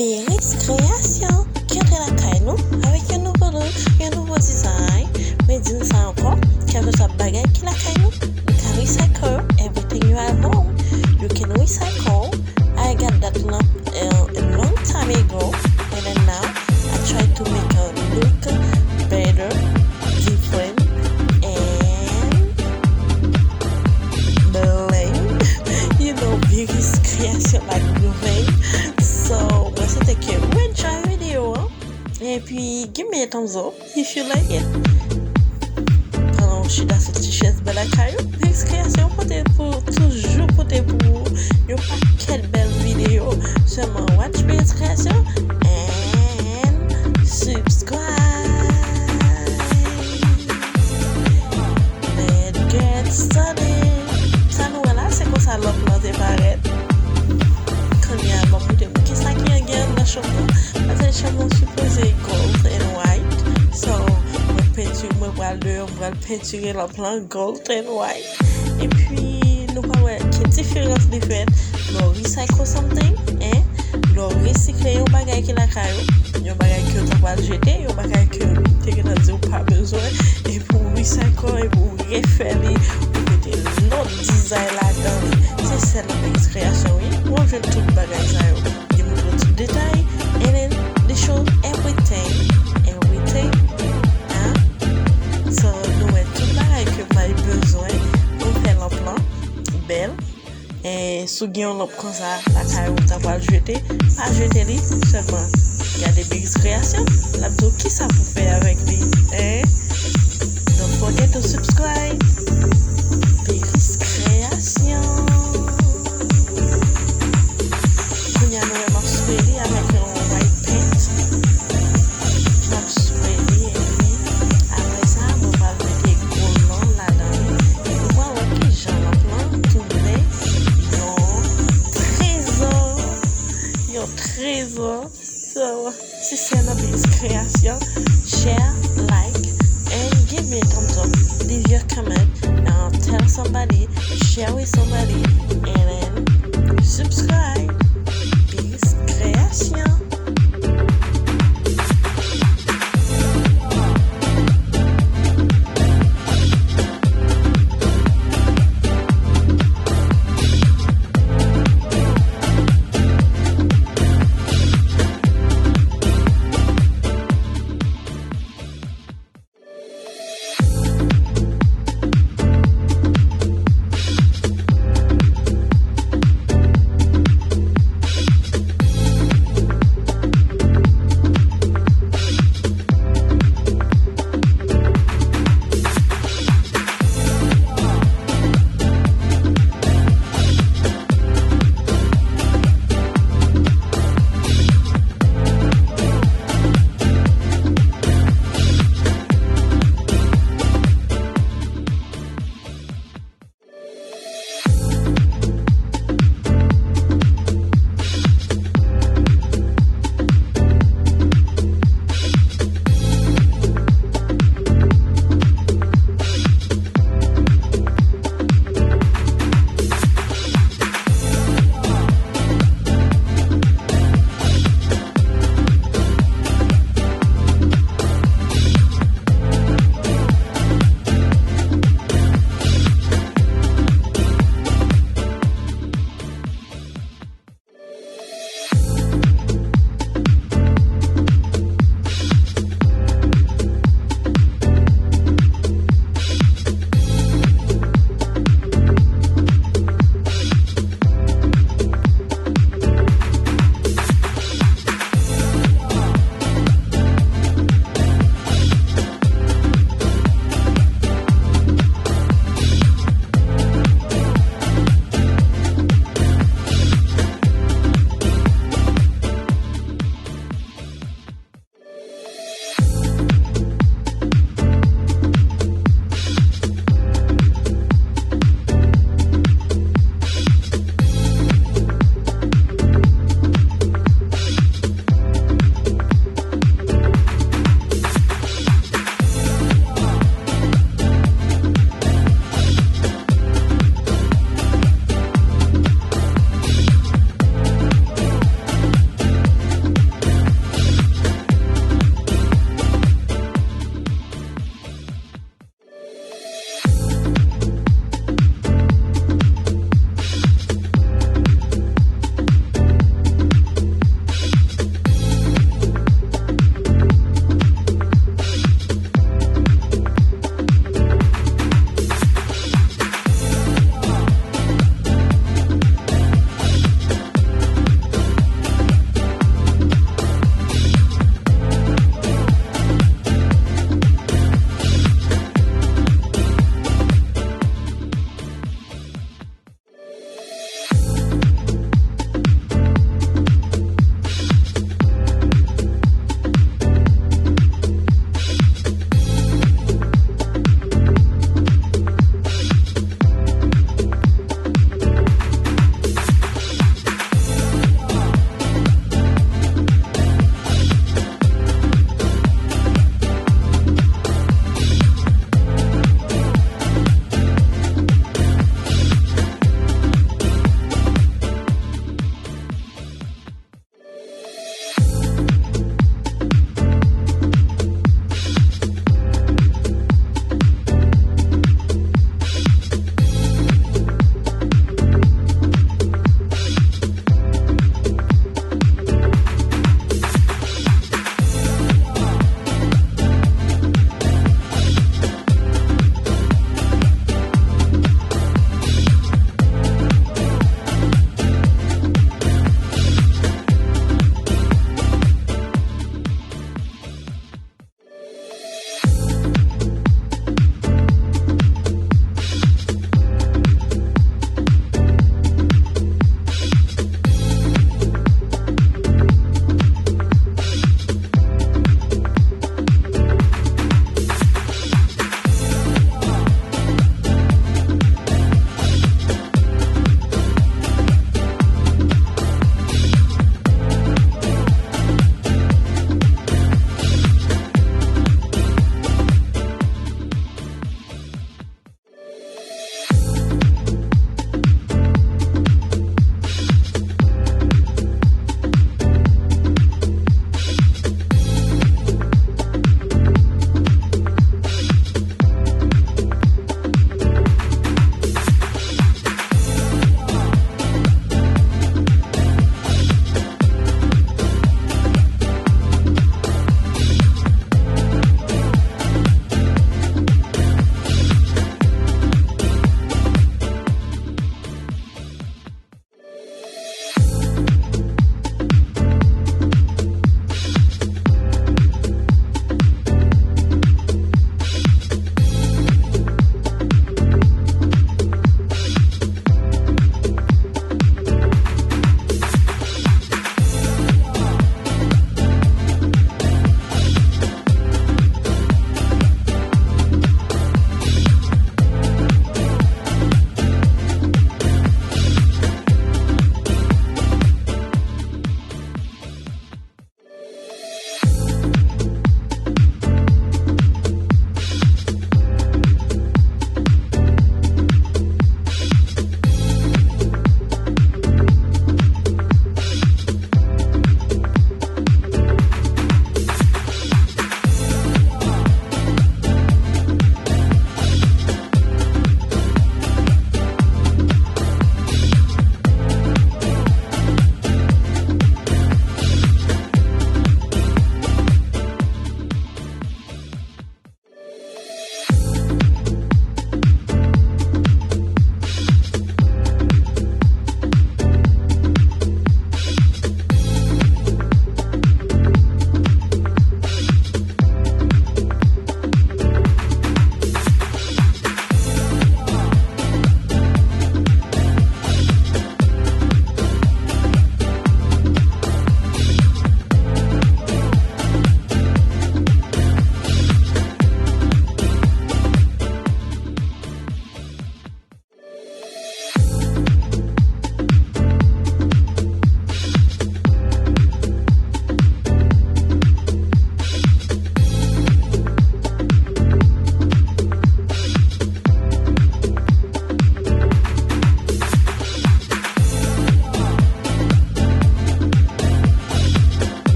Beris Création qui entre la caille nous avec un nouveau look, un nouveau design. Mais dis-nous ça encore, quelque chose de bagay qui la caille nous. You can recycle everything you have home. You can recycle. I got that lamp a long time ago, and then now I try to make a look better, different, and bling. You know, Beris Création like moving. So, moi c'était que vous enjoy la vidéo, hein? Et puis give me a thumbs up if you like it. Pendant que je suis dans cette t-shirt belle à caillou, Beris Création pour toujours pour une paquet de belles vidéos. Seulement watch Beris Création and subscribe. Let's get started. Ça nous est là, c'est comme ça l'autre dans des barrettes. Qu'est-ce qui est dans la chambre? Parce que la chambre est supposée gold and white. So, je vais peinturer le plan gold and white. Et puis, nous allons voir quelle différence de fait. Nous recycle something, hein? Nous recycler un bagage qui la caillou. Un bagage que tu vas jeter, un bagage que tu n'as pas besoin. Et pour recycle, et pour refaire, pour mettre l'autre design là-dedans. C'est ça la Beris Création, oui. Moi, je tout le bagage là. Ils montrent tout le détail. And then, they show everything. Hein? So, nous avons tout le bagage que vous avez besoin pour faire le plan. Belle. Et si vous avez un autre comme ça, la caille où tu vas le jeter, pas jeter lui, seulement regardez Beris Création. La vidéo qui ça vous fait avec lui, hein? Don't forget to subscribe. Beris Création. Nous allons marcher avec un white paint. Marcher et puis après ça, nous allons mettre gros nom là-dedans. Et nous allons voir qui j'en ai plein tourner. Your trésor. So, si c'est la Beris Création, share, like, and give me a thumbs up. Leave your comment. Now tell somebody, share with somebody, and then subscribe.